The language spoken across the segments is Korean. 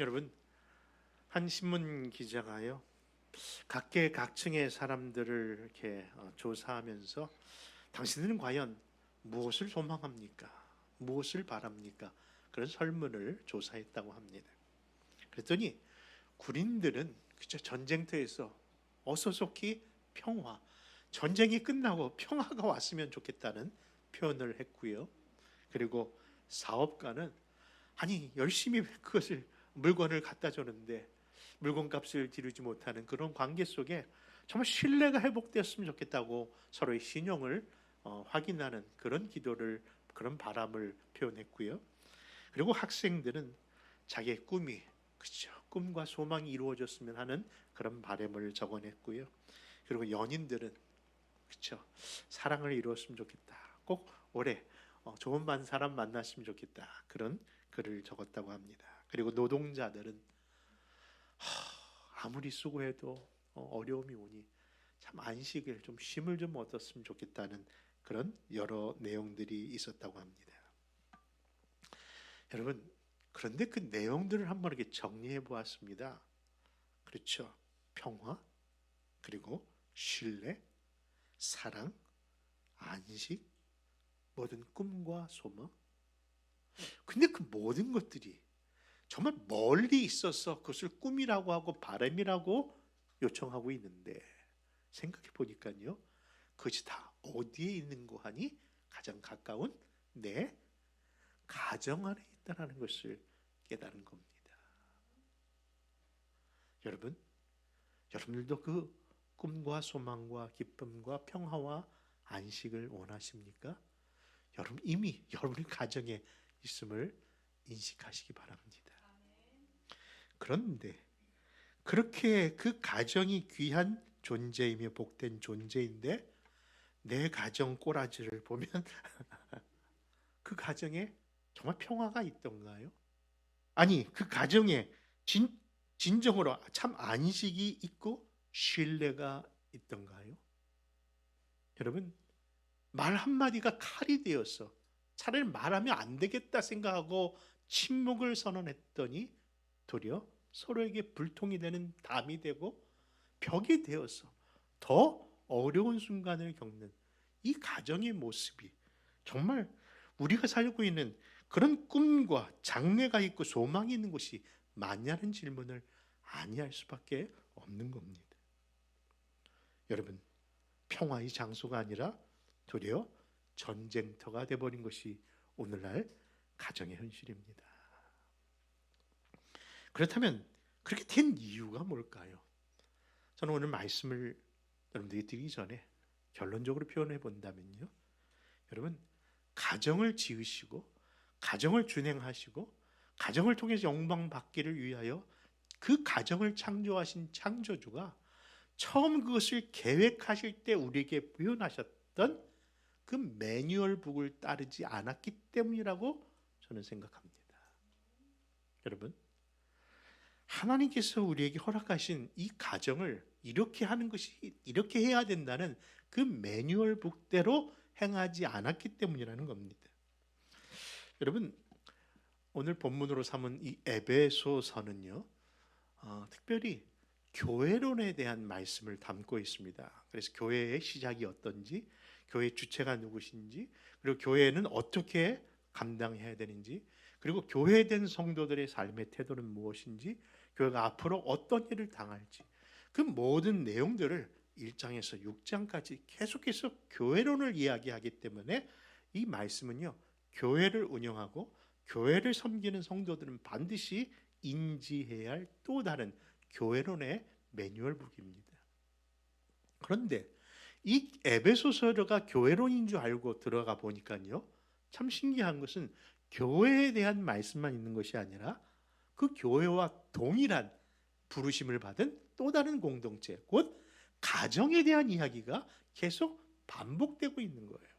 여러분, 한 신문 기자가요, 각계 각층의 사람들을 이렇게 조사하면서 당신들은 과연 무엇을 소망합니까? 무엇을 바랍니까? 그런 설문을 조사했다고 합니다. 그랬더니 군인들은 그저 전쟁터에서 어서속히 평화, 전쟁이 끝나고 평화가 왔으면 좋겠다는 표현을 했고요. 그리고 사업가는 아니 열심히 그것을 물건을 갖다 주는데 물건값을 지르지 못하는 그런 관계 속에 정말 신뢰가 회복되었으면 좋겠다고 서로의 신용을 확인하는 그런 기도를, 그런 바람을 표현했고요. 그리고 학생들은 자기의 꿈이, 그렇죠, 꿈과 소망이 이루어졌으면 하는 그런 바람을 적어냈고요. 그리고 연인들은, 그렇죠, 사랑을 이루었으면 좋겠다, 꼭 올해 좋은 사람 만났으면 좋겠다, 그런 글을 적었다고 합니다. 그리고 노동자들은 아무리 수고해도 어려움이 오니 참 안식을 좀, 쉼을 좀 얻었으면 좋겠다는 그런 여러 내용들이 있었다고 합니다. 여러분, 그런데 그 내용들을 한번 이렇게 정리해 보았습니다. 그렇죠, 평화, 그리고 신뢰, 사랑, 안식, 모든 꿈과 소망. 근데 그 모든 것들이 정말 멀리 있어서 그것을 꿈이라고 하고 바람이라고 요청하고 있는데, 생각해 보니까요, 그것이 다 어디에 있는 거 하니? 가장 가까운 내 가정 안에 있다는 것을 깨달은 겁니다. 여러분, 여러분들도 그 꿈과 소망과 기쁨과 평화와 안식을 원하십니까? 여러분 이미 여러분의 가정에 있음을 인식하시기 바랍니다. 그런데 그렇게 그 가정이 귀한 존재이며 복된 존재인데 내 가정 꼬라지를 보면 그 가정에 정말 평화가 있던가요? 아니, 그 가정에 진정으로 참 안식이 있고 신뢰가 있던가요? 여러분, 말 한마디가 칼이 되어서 차라리 말하면 안 되겠다 생각하고 침묵을 선언했더니 도리어 서로에게 불통이 되는 담이 되고 벽이 되어서 더 어려운 순간을 겪는 이 가정의 모습이 정말 우리가 살고 있는 그런 꿈과 장래가 있고 소망이 있는 곳이 맞냐는 질문을 아니할 수밖에 없는 겁니다. 여러분, 평화의 장소가 아니라 도리어 전쟁터가 되어버린 것이 오늘날 가정의 현실입니다. 그렇다면 그렇게 된 이유가 뭘까요? 저는 오늘 말씀을 여러분들에게 드리기 전에 결론적으로 표현해 본다면요, 여러분, 가정을 지으시고 가정을 준행하시고 가정을 통해서 영광 받기를 위하여 그 가정을 창조하신 창조주가 처음 그것을 계획하실 때 우리에게 표현하셨던 그 매뉴얼북을 따르지 않았기 때문이라고 저는 생각합니다. 여러분, 하나님께서 우리에게 허락하신 이 가정을 이렇게 하는 것이, 이렇게 해야 된다는 그 매뉴얼북대로 행하지 않았기 때문이라는 겁니다. 여러분, 오늘 본문으로 삼은 이 에베소서는요, 특별히 교회론에 대한 말씀을 담고 있습니다. 그래서 교회의 시작이 어떤지, 교회 주체가 누구신지, 그리고 교회는 어떻게 감당해야 되는지, 그리고 교회된 성도들의 삶의 태도는 무엇인지, 교회가 앞으로 어떤 일을 당할지, 그 모든 내용들을 1장에서 6장까지 계속해서 교회론을 이야기하기 때문에 이 말씀은요, 교회를 운영하고 교회를 섬기는 성도들은 반드시 인지해야 할 또 다른 교회론의 매뉴얼북입니다. 그런데 이 에베소서가 교회론인 줄 알고 들어가 보니까요, 참 신기한 것은 교회에 대한 말씀만 있는 것이 아니라 그 교회와 동일한 부르심을 받은 또 다른 공동체, 곧 가정에 대한 이야기가 계속 반복되고 있는 거예요.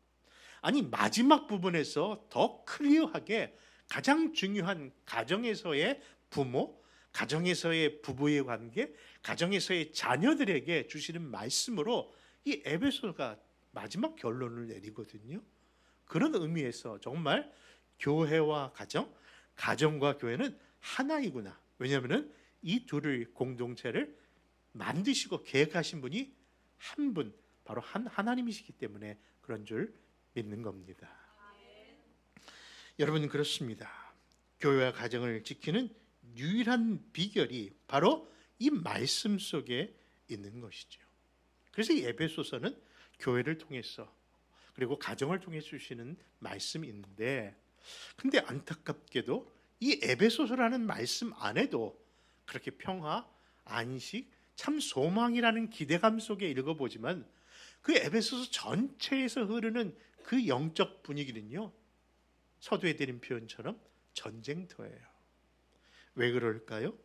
아니, 마지막 부분에서 더 클리어하게 가장 중요한 가정에서의 부모, 가정에서의 부부의 관계, 가정에서의 자녀들에게 주시는 말씀으로 이 에베소가 마지막 결론을 내리거든요. 그런 의미에서 정말 교회와 가정, 가정과 교회는 하나이구나, 왜냐하면 이 둘을 공동체를 만드시고 계획하신 분이 한 분, 바로 하나님이시기 때문에 그런 줄 믿는 겁니다. 여러분, 그렇습니다. 교회와 가정을 지키는 유일한 비결이 바로 이 말씀 속에 있는 것이죠. 그래서 이 에베소서는 교회를 통해서 그리고 가정을 통해서 주시는 말씀이 있는데, 근데 안타깝게도 이 에베소서라는 말씀 안에도 그렇게 평화, 안식, 참 소망이라는 기대감 속에 읽어보지만 그 에베소서 전체에서 흐르는 그 영적 분위기는요, 서두에 드린 표현처럼 전쟁터예요. 왜 그럴까요?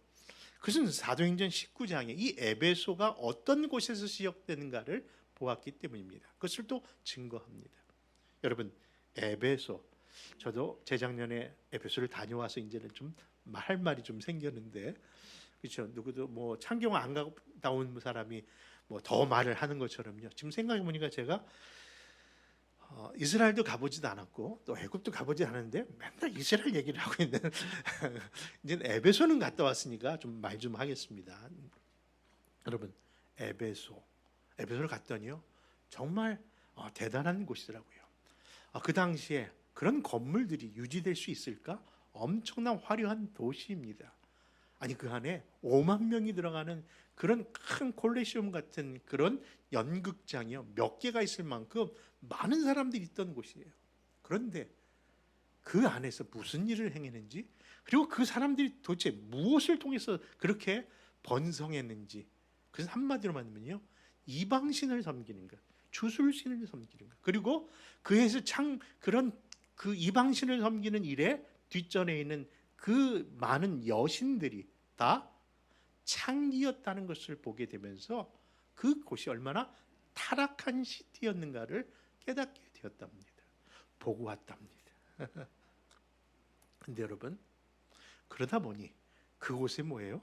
그것은 사도행전 19장에 이 에베소가 어떤 곳에서 시작되는가를 보았기 때문입니다. 그것을 또 증거합니다. 여러분, 에베소, 저도 재작년에 에베소를 다녀와서 이제는 좀 할 말이 좀 생겼는데, 그렇죠? 누구도 뭐 창경 안 갔다 온 사람이 뭐 더 말을 하는 것처럼요. 지금 생각해 보니까 제가 이스라엘도 가보지도 않았고 또 애굽도 가보지 않았는데 맨날 이스라엘 얘기를 하고 있는 이제 에베소는 갔다 왔으니까 좀 말 좀 하겠습니다. 여러분, 에베소를 갔더니요, 정말 대단한 곳이더라고요. 그 당시에 그런 건물들이 유지될 수 있을까? 엄청난 화려한 도시입니다. 아니, 그 안에 5만 명이 들어가는 그런 큰 콜레시움 같은 그런 연극장이요, 몇 개가 있을 만큼 많은 사람들이 있던 곳이에요. 그런데 그 안에서 무슨 일을 행했는지, 그리고 그 사람들이 도대체 무엇을 통해서 그렇게 번성했는지, 그래서 한마디로 말하면요, 이방신을 섬기는 것, 주술신을 섬기는 것, 그리고 그에서 그런 그 이방신을 섬기는 일에 뒷전에 있는 그 많은 여신들이 다 창기였다는 것을 보게 되면서 그곳이 얼마나 타락한 시티였는가를 깨닫게 되었답니다. 보고 왔답니다. 근데 여러분, 그러다 보니 그곳에 뭐예요?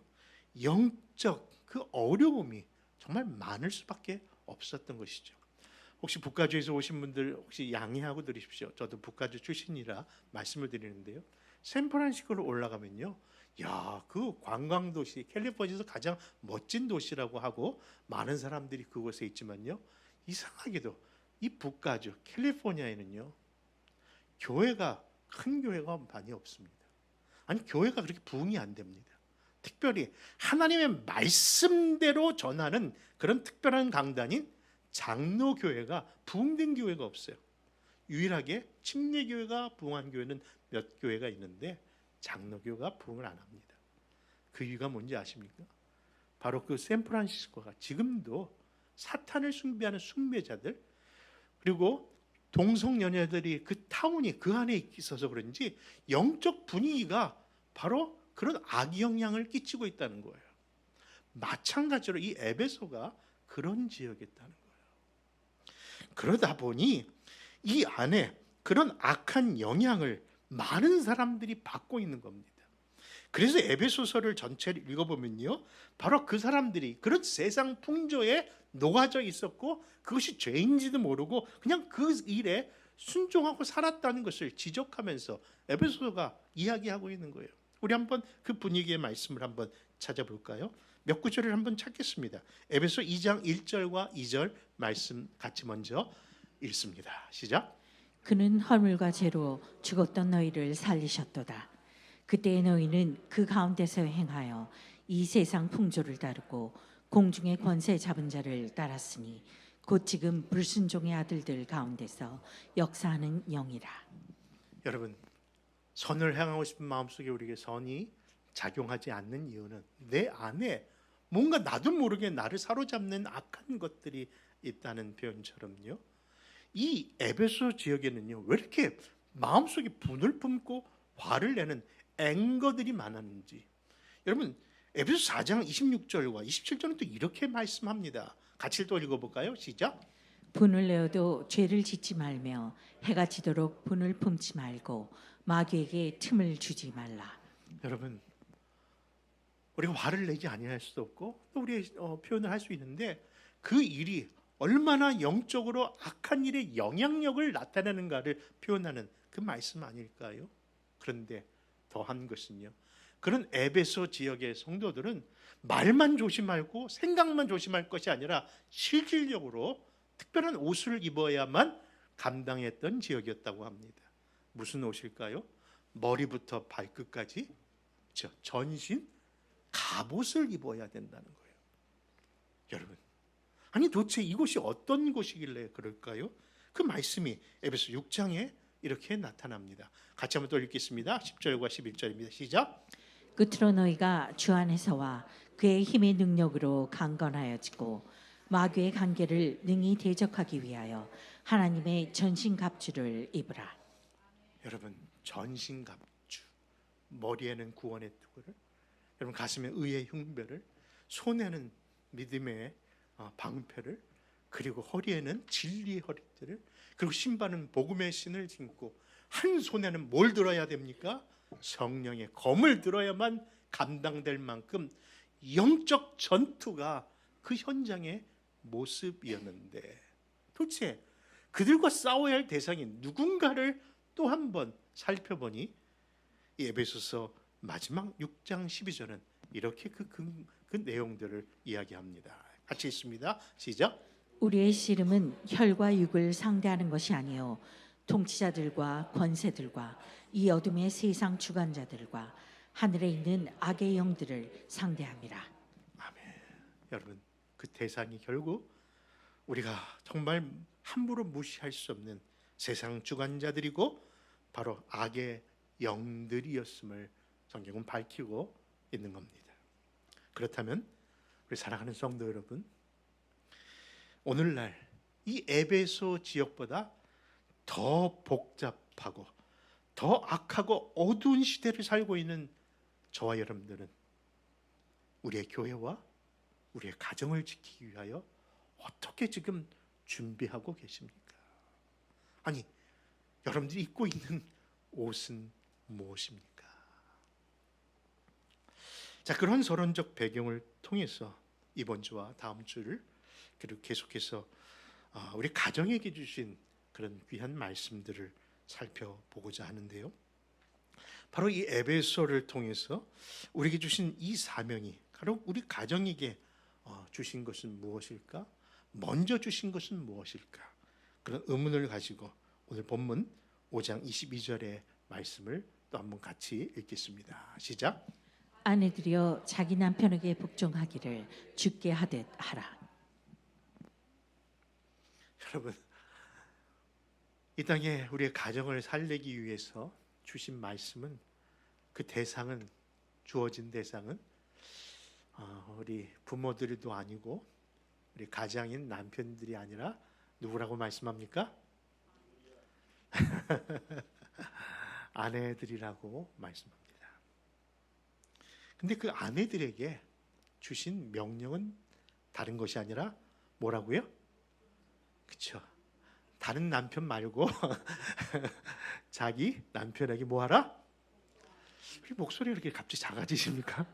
영적 그 어려움이 정말 많을 수밖에 없었던 것이죠. 혹시 북가주에서 오신 분들 혹시 양해하고 들으십시오. 저도 북가주 출신이라 말씀을 드리는데요, 샌프란시스코로 올라가면요, 야, 그 관광도시, 캘리포니아에서 가장 멋진 도시라고 하고 많은 사람들이 그곳에 있지만요, 이상하게도 이 북가주 캘리포니아에는요, 큰 교회가 많이 없습니다. 아니, 교회가 그렇게 부흥이 안 됩니다. 특별히 하나님의 말씀대로 전하는 그런 특별한 강단인 장로교회가 부흥된 교회가 없어요. 유일하게 침례교회가 부흥한 교회는 몇 교회가 있는데 장로교회가 부흥을 안 합니다. 그 이유가 뭔지 아십니까? 바로 그 샌프란시스코가 지금도 사탄을 숭배하는 숭배자들, 그리고 동성연애들이 그 타운이 그 안에 있어서 그런지 영적 분위기가 바로 그런 악의 영향을 끼치고 있다는 거예요. 마찬가지로 이 에베소가 그런 지역이었다는 거예요. 그러다 보니 이 안에 그런 악한 영향을 많은 사람들이 받고 있는 겁니다. 그래서 에베소서를 전체를 읽어보면요, 바로 그 사람들이 그런 세상 풍조에 녹아져 있었고 그것이 죄인지도 모르고 그냥 그 일에 순종하고 살았다는 것을 지적하면서 에베소서가 이야기하고 있는 거예요. 우리 한번 그 분위기의 말씀을 한번 찾아볼까요? 몇 구절을 한번 찾겠습니다. 에베소 2장 1절과 2절 말씀 같이 먼저 읽습니다. 시작. 그는 허물과 죄로 죽었던 너희를 살리셨도다. 그때의 너희는 그 가운데서 행하여 이 세상 풍조를 따르고 공중의 권세 잡은 자를 따랐으니 곧 지금 불순종의 아들들 가운데서 역사하는 영이라. 여러분, 선을 행하고 싶은 마음속에 우리에게 선이 작용하지 않는 이유는 내 안에 뭔가 나도 모르게 나를 사로잡는 악한 것들이 있다는 표현처럼요, 이 에베소 지역에는요, 왜 이렇게 마음속에 분을 품고 화를 내는 앵거들이 많았는지. 여러분, 에베소 4장 26절과 27절은 또 이렇게 말씀합니다. 같이 또 읽어볼까요? 시작. 분을 내어도 죄를 짓지 말며 해가 지도록 분을 품지 말고 마귀에게 틈을 주지 말라. 여러분, 우리가 화를 내지 아니할 수도 없고 또 우리의 표현을 할 수 있는데 그 일이 얼마나 영적으로 악한 일의 영향력을 나타내는가를 표현하는 그 말씀 아닐까요? 그런데 더한 것은요, 그런 에베소 지역의 성도들은 말만 조심하고 생각만 조심할 것이 아니라 실질적으로 특별한 옷을 입어야만 감당했던 지역이었다고 합니다. 무슨 옷일까요? 머리부터 발끝까지 전신 갑옷을 입어야 된다는 거예요. 여러분, 아니 도대체 이곳이 어떤 곳이길래 그럴까요? 그 말씀이 에베소 6장에 이렇게 나타납니다. 같이 한번 또 읽겠습니다. 10절과 11절입니다. 시작. 끝으로 너희가 주 안에서와 그의 힘의 능력으로 강건하여지고 마귀의 관계를 능히 대적하기 위하여 하나님의 전신갑주를 입으라. 여러분, 전신갑주, 머리에는 구원의 투구를, 여러분 가슴에 의의 흉배를, 손에는 믿음의 방패를, 그리고 허리에는 진리의 허리띠를, 그리고 신발은 복음의 신을 신고 한 손에는 뭘 들어야 됩니까? 성령의 검을 들어야만 감당될 만큼 영적 전투가 그 현장의 모습이었는데, 도대체 그들과 싸워야 할 대상이 누군가를 또 한 번 살펴보니 이 에베소서 마지막 6장 12절은 이렇게 그 내용들을 이야기합니다. 같이 읽습니다. 시작. 우리의 씨름은 혈과 육을 상대하는 것이 아니요 통치자들과 권세들과 이 어둠의 세상 주관자들과 하늘에 있는 악의 영들을 상대함이라. 아멘. 여러분, 그 대상이 결국 우리가 정말 함부로 무시할 수 없는 세상 주관자들이고 바로 악의 영들이었음을 성경은 밝히고 있는 겁니다. 그렇다면 우리 사랑하는 성도 여러분, 오늘날 이 에베소 지역보다 더 복잡하고 더 악하고 어두운 시대를 살고 있는 저와 여러분들은 우리의 교회와 우리의 가정을 지키기 위하여 어떻게 지금 준비하고 계십니까? 아니, 여러분들이 입고 있는 옷은 무엇입니까? 자, 그런 서론적 배경을 통해서 이번 주와 다음 주를 그리고 계속해서 우리 가정에게 주신 그런 귀한 말씀들을 살펴보고자 하는데요. 바로 이 에베소를 통해서 우리에게 주신 이 사명이 바로 우리 가정에게 주신 것은 무엇일까? 먼저 주신 것은 무엇일까? 그런 의문을 가지고 오늘 본문 5장 22절의 말씀을 또 한번 같이 읽겠습니다. 시작. 아내들이여 자기 남편에게 복종하기를 주께 하듯 하라. 여러분, 이 땅에 우리의 가정을 살리기 위해서 주신 말씀은, 그 대상은, 주어진 대상은 우리 부모들도 아니고 우리 가장인 남편들이 아니라 누구라고 말씀합니까? 아내들이라고 말씀합니다. 근데 그 아내들에게 주신 명령은 다른 것이 아니라 뭐라고요? 그렇죠. 다른 남편 말고 자기 남편에게 뭐 하라? 목소리가 이렇게 갑자기 작아지십니까?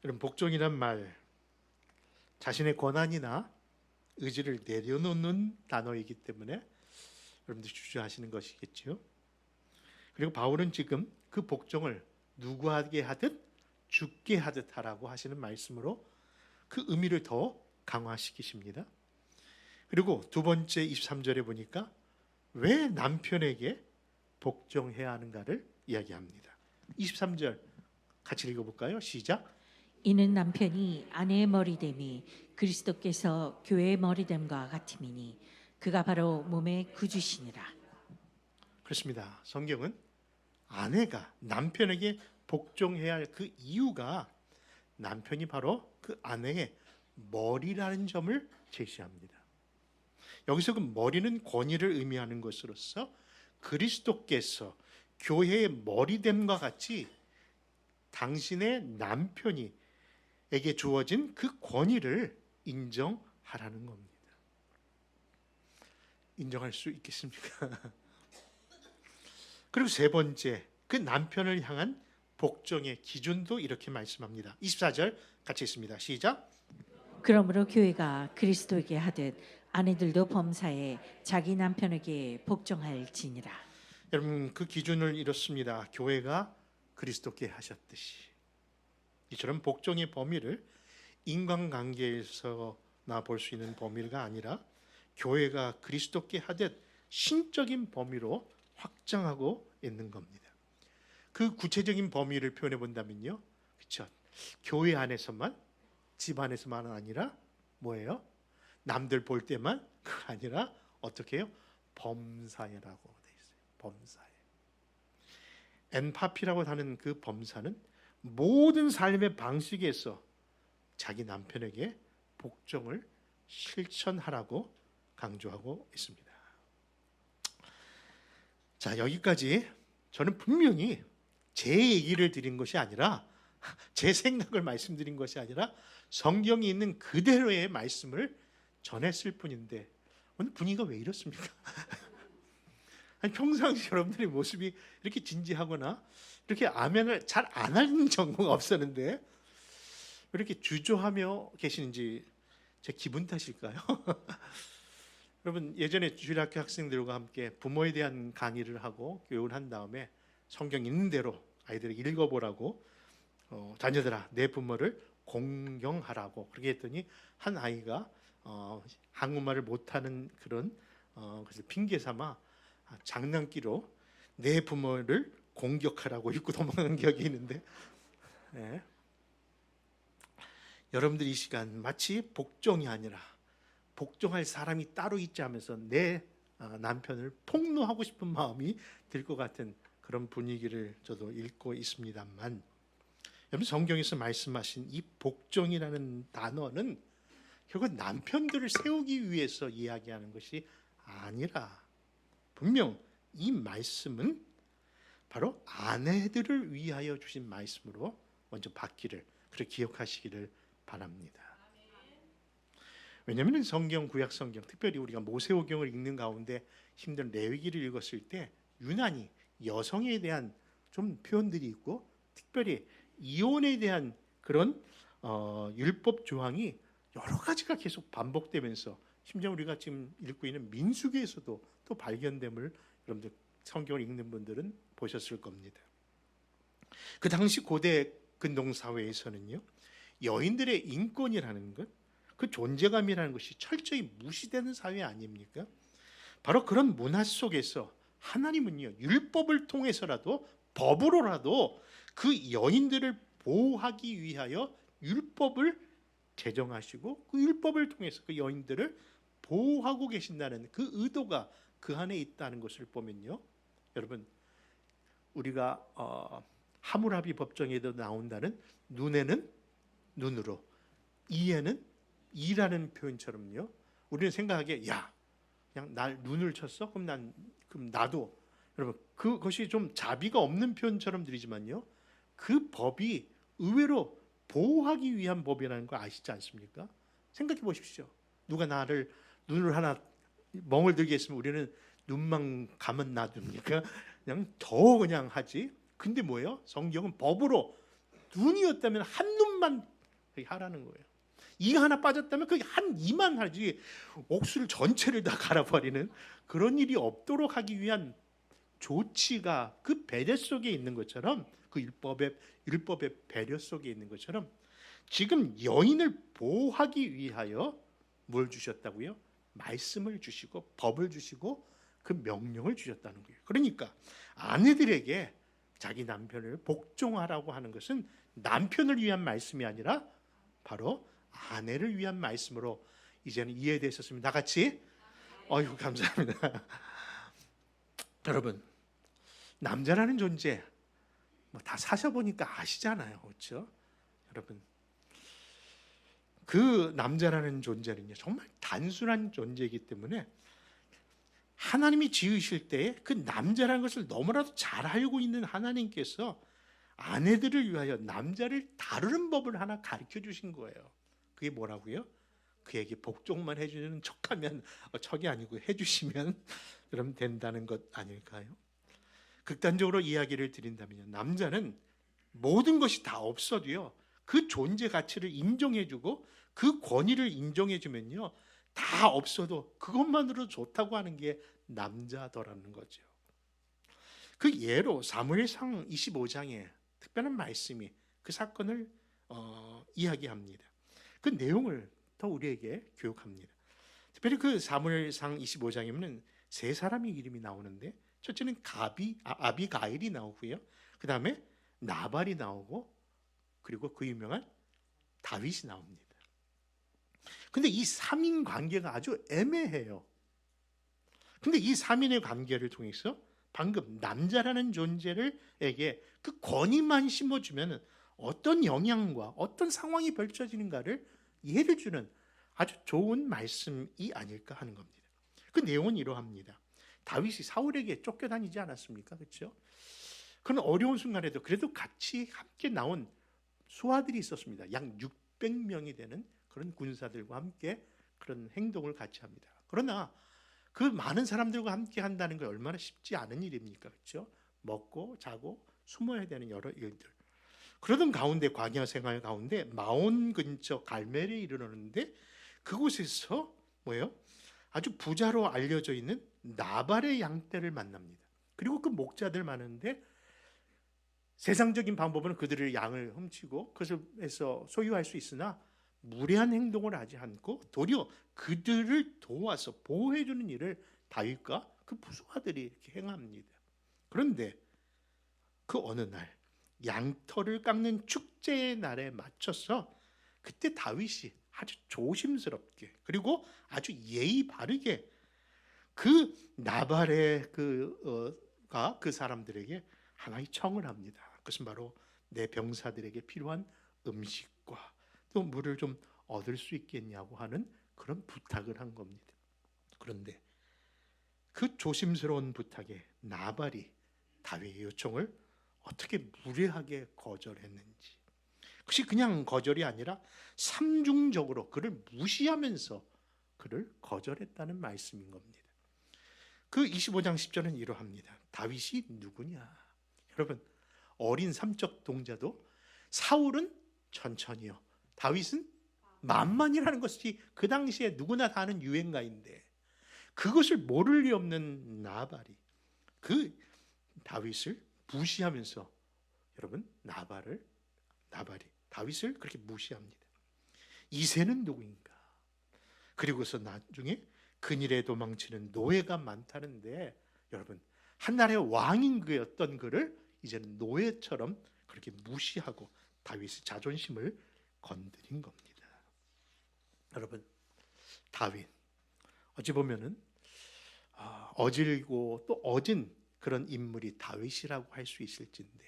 여러분, 복종이란 말, 자신의 권한이나 의지를 내려놓는 단어이기 때문에 여러분들이 주저하시는 것이겠죠. 그리고 바울은 지금 그 복종을 누구에게 하듯 주께 하듯 하라고 하시는 말씀으로 그 의미를 더 강화시키십니다. 그리고 두 번째 23절에 보니까 왜 남편에게 복종해야 하는가를 이야기합니다. 23절 같이 읽어볼까요? 시작. 이는 남편이 아내의 머리됨이 그리스도께서 교회의 머리됨과 같음이니 그가 바로 몸의 구주시니라. 그렇습니다. 성경은 아내가 남편에게 복종해야 할 그 이유가 남편이 바로 그 아내의 머리라는 점을 제시합니다. 여기서 그 머리는 권위를 의미하는 것으로서 그리스도께서 교회의 머리됨과 같이 당신의 남편이 에게 주어진 그 권위를 인정하라는 겁니다. 인정할 수 있겠습니까? 그리고 세 번째, 그 남편을 향한 복종의 기준도 이렇게 말씀합니다. 24절 같이 읽습니다. 시작. 그러므로 교회가 그리스도에게 하듯 아내들도 범사에 자기 남편에게 복종할지니라. 여러분, 그 기준을 이렇습니다. 교회가 그리스도께 하셨듯이. 이처럼 복종의 범위를 인간관계에서나 볼 수 있는 범위가 아니라 교회가 그리스도께 하듯 신적인 범위로 확장하고 있는 겁니다. 그 구체적인 범위를 표현해 본다면요, 그렇죠? 교회 안에서만, 집 안에서만 아니라 뭐예요? 남들 볼 때만 그거 아니라 어떻게 해요? 범사에라고 돼 있어요. 범사에. 엔파피라고 하는 그 범사는 모든 삶의 방식에서 자기 남편에게 복종을 실천하라고 강조하고 있습니다. 자, 여기까지 저는 분명히 제 얘기를 드린 것이 아니라, 제 생각을 말씀드린 것이 아니라 성경이 있는 그대로의 말씀을 전했을 뿐인데 오늘 분위기가 왜 이렇습니까? 아니, 평상시 여러분들의 모습이 이렇게 진지하거나 이렇게 아멘을 잘 안 하는 경우가 없었는데 왜 이렇게 주저하며 계시는지 제 기분 탓일까요? 여러분, 예전에 주일학교 학생들과 함께 부모에 대한 강의를 하고 교육을 한 다음에 성경 있는 대로 아이들에게 읽어보라고 자녀들아 내 부모를 공경하라고 그렇게 했더니 한 아이가 한국말을 못하는 그런 그래서 핑계 삼아 장난기로 내 부모를 공격하라고 읽고 도망간 기억이 있는데, 네. 여러분들 이 시간 마치 복종이 아니라 복종할 사람이 따로 있지 하면서 내 남편을 폭로하고 싶은 마음이 들 것 같은 그런 분위기를 저도 읽고 있습니다만, 여러분 성경에서 말씀하신 이 복종이라는 단어는 결국 남편들을 세우기 위해서 이야기하는 것이 아니라 분명 이 말씀은 바로 아내들을 위하여 주신 말씀으로 먼저 받기를, 그렇게 기억하시기를 바랍니다. 왜냐하면 성경, 구약 성경, 특별히 우리가 모세오경을 읽는 가운데 힘든 레위기를 읽었을 때 유난히 여성에 대한 좀 표현들이 있고 특별히 이혼에 대한 그런 율법 조항이 여러 가지가 계속 반복되면서 심지어 우리가 지금 읽고 있는 민수기에서도 또 발견됨을 여러분들 성경을 읽는 분들은 보셨을 겁니다. 그 당시 고대 근동사회에서는요, 여인들의 인권이라는 것, 그 존재감이라는 것이 철저히 무시되는 사회 아닙니까? 바로 그런 문화 속에서 하나님은요, 율법을 통해서라도 법으로라도 그 여인들을 보호하기 위하여 율법을 제정하시고 그 율법을 통해서 그 여인들을 보호하고 계신다는 그 의도가 그 안에 있다는 것을 보면요, 여러분 우리가 하무라비 법정에도 나온다는 눈에는 눈으로, 이에는 이라는 표현처럼요, 우리는 생각하기에 야 그냥 날 눈을 쳤어? 그럼 나도, 여러분 그것이 좀 자비가 없는 표현처럼 들리지만요, 그 법이 의외로 보호하기 위한 법이라는 거 아시지 않습니까? 생각해 보십시오. 누가 나를 눈을 하나 멍을 들게 했으면 우리는 눈만 감은 놔둡니까? 그냥 더 그냥 하지. 근데 뭐예요? 성경은 법으로 눈이었다면 한 눈만 하라는 거예요. 이가 하나 빠졌다면 그 한 이만 하지 옥수를 전체를 다 갈아버리는 그런 일이 없도록 하기 위한 조치가 그 배려 속에 있는 것처럼, 그 율법의 배려 속에 있는 것처럼 지금 여인을 보호하기 위하여 뭘 주셨다고요? 말씀을 주시고 법을 주시고 그 명령을 주셨다는 거예요. 그러니까 아내들에게 자기 남편을 복종하라고 하는 것은 남편을 위한 말씀이 아니라 바로 아내를 위한 말씀으로 이제는 이해되셨습니다. 나같이? 어휴, 감사합니다. 여러분, 남자라는 존재 다 사셔보니까 아시잖아요, 그렇죠? 여러분, 그 남자라는 존재는요 정말 단순한 존재이기 때문에 하나님이 지으실 때 그 남자라는 것을 너무나도 잘 알고 있는 하나님께서 아내들을 위하여 남자를 다루는 법을 하나 가르쳐 주신 거예요. 그게 뭐라고요? 그에게 복종만 해주는 척하면, 척이 아니고 해주시면 그럼 된다는 것 아닐까요? 극단적으로 이야기를 드린다면요, 남자는 모든 것이 다 없어도요 그 존재 가치를 인정해주고 그 권위를 인정해주면요 다 없어도 그것만으로 좋다고 하는 게 남자더라는 거죠. 그 예로 사무엘상 25장에 특별한 말씀이 그 사건을 이야기합니다. 그 내용을 더 우리에게 교육합니다. 특별히 그 사무엘상 25장이면 세 사람의 이름이 나오는데, 첫째는 아비가일이 나오고요. 그 다음에 나발이 나오고, 그리고 그 유명한 다윗이 나옵니다. 근데 이 3인 관계가 아주 애매해요. 근데 이 3인의 관계를 통해서 방금 남자라는 존재를에게 그 권위만 심어주면 어떤 영향과 어떤 상황이 펼쳐지는가를 이해해 주는 아주 좋은 말씀이 아닐까 하는 겁니다. 그 내용은 이러합니다. 다윗이 사울에게 쫓겨다니지 않았습니까? 그렇죠? 그런 어려운 순간에도 그래도 같이 함께 나온 수하들이 있었습니다. 약 600명이 되는 그런 군사들과 함께 그런 행동을 같이 합니다. 그러나 그 많은 사람들과 함께 한다는 게 얼마나 쉽지 않은 일입니까? 그렇죠? 먹고 자고 숨어야 되는 여러 일들. 그러던 가운데 광야 생활 가운데 마온 근처 갈멜에 이르렀는데 그곳에서 뭐예요? 아주 부자로 알려져 있는 나발의 양떼를 만납니다. 그리고 그 목자들 많은데 세상적인 방법은 그들의 양을 훔치고 그것을 해서 소유할 수 있으나 무례한 행동을 하지 않고 도리어 그들을 도와서 보호해주는 일을 다윗과 그 부수아들이 이렇게 행합니다. 그런데 그 어느 날 양털을 깎는 축제의 날에 맞춰서 그때 다윗이 아주 조심스럽게 그리고 아주 예의 바르게 그 나발의 그 사람들에게 하나의 청을 합니다. 그것은 바로 내 병사들에게 필요한 음식과 또 물을 좀 얻을 수 있겠냐고 하는 그런 부탁을 한 겁니다. 그런데 그 조심스러운 부탁에 나발이 다윗의 요청을 어떻게 무례하게 거절했는지, 그것이 그냥 거절이 아니라 삼중적으로 그를 무시하면서 그를 거절했다는 말씀인 겁니다. 그 25장 10절은 이러합니다. 다윗이 누구냐? 여러분, 어린 삼척 동자도 사울은 천천히요, 다윗은 만만이라는 것이 그 당시에 누구나 다 아는 유행가인데 그것을 모를 리 없는 나발이 그 다윗을 무시하면서, 여러분, 나발이 다윗을 그렇게 무시합니다. 이새는 누구인가? 그리고서 나중에 근일에 도망치는 노예가 많다는데, 여러분, 한나라의 왕인 그였던 그를 이제는 노예처럼 그렇게 무시하고 다윗의 자존심을 건드린 겁니다. 여러분, 다윗 어찌 보면은 어질고 또 어진 그런 인물이 다윗이라고 할 수 있을진데,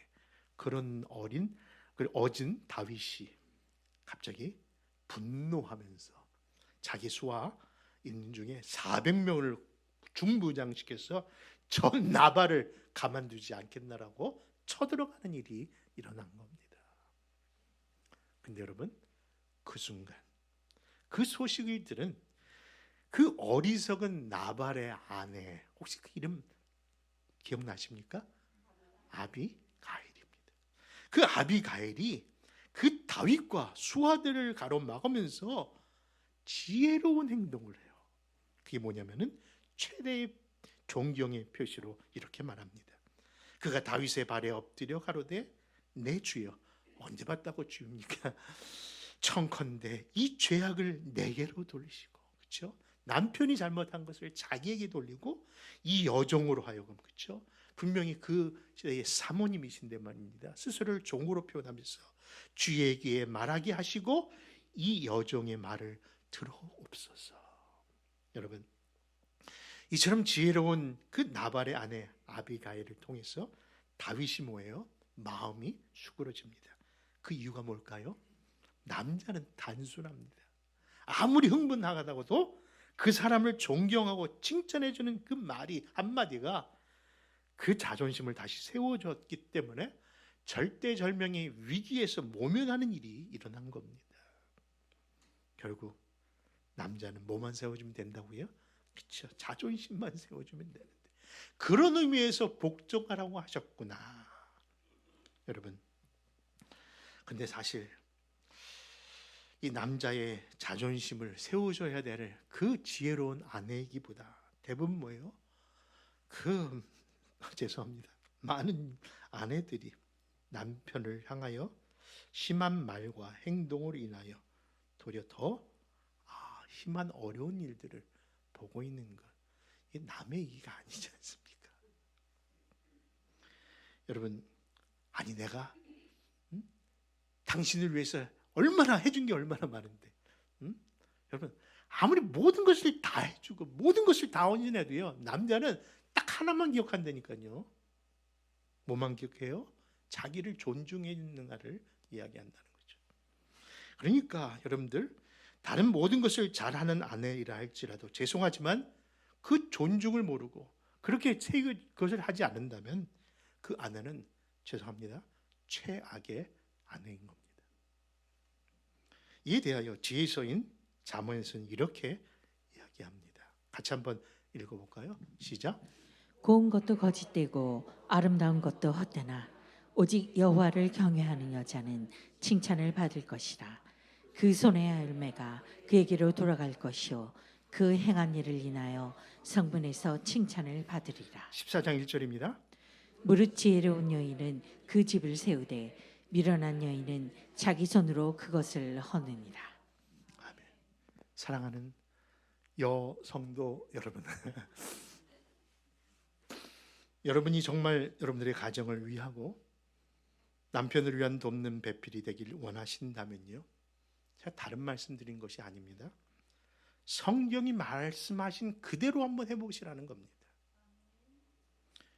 그런 어진 다윗이 갑자기 분노하면서 자기 수하 있는 중에 400명을 중부장시켜서 저 나발을 가만두지 않겠나라고 쳐들어가는 일이 일어난 겁니다. 근데 여러분, 그 순간 그 소식을 들은 그 어리석은 나발의 아내, 혹시 그 이름 기억나십니까? 아비가일입니다. 그 아비가일이 그 다윗과 수하들을 가로막으면서 지혜로운 행동을 해요. 그게 뭐냐면은 최대의 존경의 표시로 이렇게 말합니다. 그가 다윗의 발에 엎드려 가로되 내 주여, 언제 봤다고 주입니까? 청컨대 이 죄악을 내게로 돌리시고, 그렇죠? 남편이 잘못한 것을 자기에게 돌리고 이 여종으로 하여금, 그렇죠? 분명히 그 시대의 사모님이신데 말입니다. 스스로를 종으로 표현하면서 주에게 말하게 하시고 이 여종의 말을 들어옵소서. 여러분, 이처럼 지혜로운 그 나발의 아내 아비가일을 통해서 다윗이 뭐예요? 마음이 수그러집니다. 그 이유가 뭘까요? 남자는 단순합니다. 아무리 흥분하다고도 그 사람을 존경하고 칭찬해주는 그 말이 한마디가 그 자존심을 다시 세워줬기 때문에 절대절명의 위기에서 모면하는 일이 일어난 겁니다. 결국 남자는 뭐만 세워주면 된다고요? 그렇죠. 자존심만 세워주면 되는데, 그런 의미에서 복종하라고 하셨구나. 여러분, 근데 사실 이 남자의 자존심을 세워줘야 될 그 지혜로운 아내이기보다 대부분 뭐예요? 죄송합니다, 많은 아내들이 남편을 향하여 심한 말과 행동으로 인하여 도리어 더 심한 어려운 일들을 보고 있는 것, 이게 남의 얘기가 아니지 않습니까? 여러분, 아니 내가 당신을 위해서 얼마나 해준 게 얼마나 많은데, 여러분 아무리 모든 것을 다 해주고 모든 것을 다 헌신해도요, 남자는 딱 하나만 기억한다니까요. 뭐만 기억해요? 자기를 존중했는가를 이야기한다는 거죠. 그러니까 여러분들, 다른 모든 것을 잘하는 아내이라 할지라도 죄송하지만 그 존중을 모르고 그렇게 그것을 하지 않는다면 그 아내는, 죄송합니다, 최악의 아내인 겁니다. 이에 대하여 지혜서인 잠언에서는 이렇게 이야기합니다. 같이 한번 읽어볼까요? 시작. 고운 것도 거짓되고 아름다운 것도 헛되나 오직 여호와를 경외하는 여자는 칭찬을 받을 것이라. 그 손의 열매가 그에게로 돌아갈 것이요 그 행한 일을 인하여 성분에서 칭찬을 받으리라. 14장 1절입니다. 무릇 지혜로운 여인은 그 집을 세우되 미련한 여인은 자기 손으로 그것을 허느니라. 아멘. 사랑하는 여성도 여러분, 여러분이 정말 여러분들의 가정을 위하고 남편을 위한 돕는 배필이 되길 원하신다면요, 제가 다른 말씀드린 것이 아닙니다. 성경이 말씀하신 그대로 한번 해보시라는 겁니다.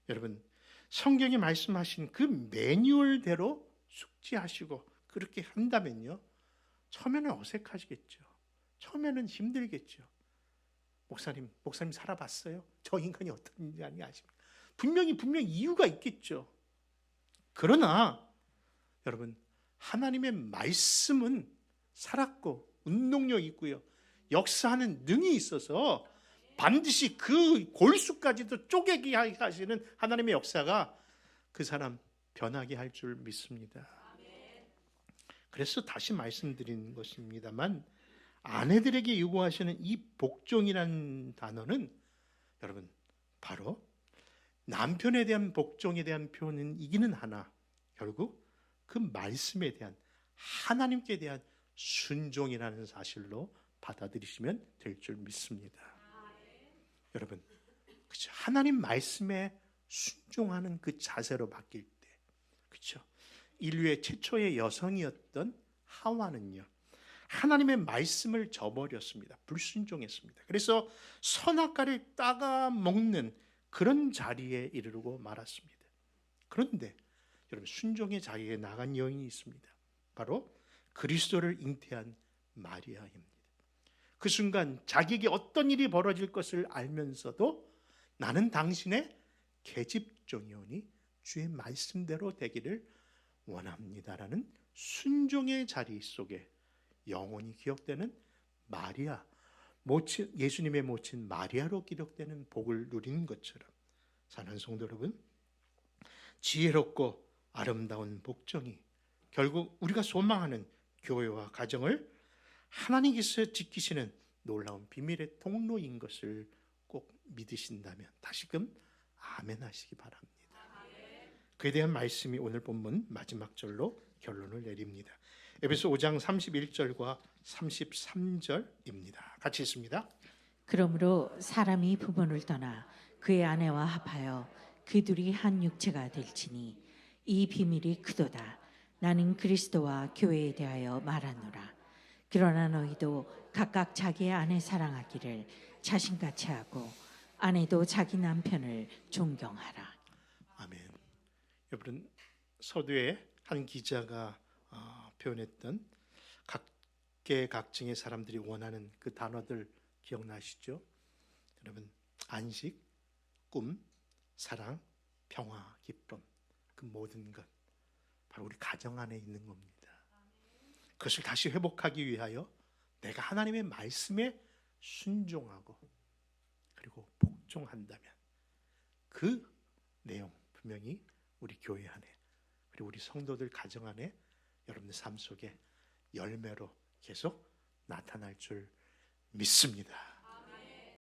여러분, 성경이 말씀하신 그 매뉴얼대로 숙지하시고 그렇게 한다면요, 처음에는 어색하시겠죠. 처음에는 힘들겠죠. 목사님 살아봤어요? 저 인간이 어떤 인간이 아십니까? 분명히 이유가 있겠죠. 그러나 여러분, 하나님의 말씀은 살았고 운동력 있고요, 역사하는 능이 있어서 반드시 그 골수까지도 쪼개게 하시는 하나님의 역사가 그 사람 변하게 할 줄 믿습니다. 그래서 다시 말씀드리는 것입니다만, 아내들에게 요구하시는 이 복종이라는 단어는 여러분 바로 남편에 대한 복종에 대한 표현이기는 하나, 결국 그 말씀에 대한, 하나님께 대한 순종이라는 사실로 받아들이시면 될 줄 믿습니다. 여러분, 그렇죠? 하나님 말씀에 순종하는 그 자세로 바뀔 때, 그렇죠? 인류의 최초의 여성이었던 하와는요, 하나님의 말씀을 저버렸습니다. 불순종했습니다. 그래서 선악과를 따가 먹는 그런 자리에 이르고 말았습니다. 그런데 여러분, 순종의 자리에 나간 여인이 있습니다. 바로 그리스도를 잉태한 마리아입니다. 그 순간 자기에게 어떤 일이 벌어질 것을 알면서도 나는 당신의 계집종이오니 주의 말씀대로 되기를 원합니다라는 순종의 자리 속에 영원히 기억되는 마리아, 예수님의 모친 마리아로 기록되는 복을 누리는 것처럼, 사랑하는 성도 여러분, 지혜롭고 아름다운 복종이 결국 우리가 소망하는 교회와 가정을 하나님께서 지키시는 놀라운 비밀의 통로인 것을 꼭 믿으신다면 다시금 아멘 하시기 바랍니다. 그에 대한 말씀이 오늘 본문 마지막 절로 결론을 내립니다. 에베소 5장 31절과 33절입니다. 같이 읽습니다. 그러므로 사람이 부모를 떠나 그의 아내와 합하여 그 둘이 한 육체가 될지니 이 비밀이 크도다. 나는 그리스도와 교회에 대하여 말하노라. 그러나 너희도 각각 자기의 아내 사랑하기를 자신같이 하고 아내도 자기 남편을 존경하라. 아멘. 여러분, 서두에 한 기자가 표현했던 각계각층의 사람들이 원하는 그 단어들 기억나시죠? 여러분, 안식, 꿈, 사랑, 평화, 기쁨, 그 모든 것 바로 우리 가정 안에 있는 겁니다. 그것을 다시 회복하기 위하여 내가 하나님의 말씀에 순종하고 그리고 복종한다면 그 내용 분명히 우리 교회 안에, 그리고 우리 성도들 가정 안에, 여러분의 삶 속에 열매로 계속 나타날 줄 믿습니다.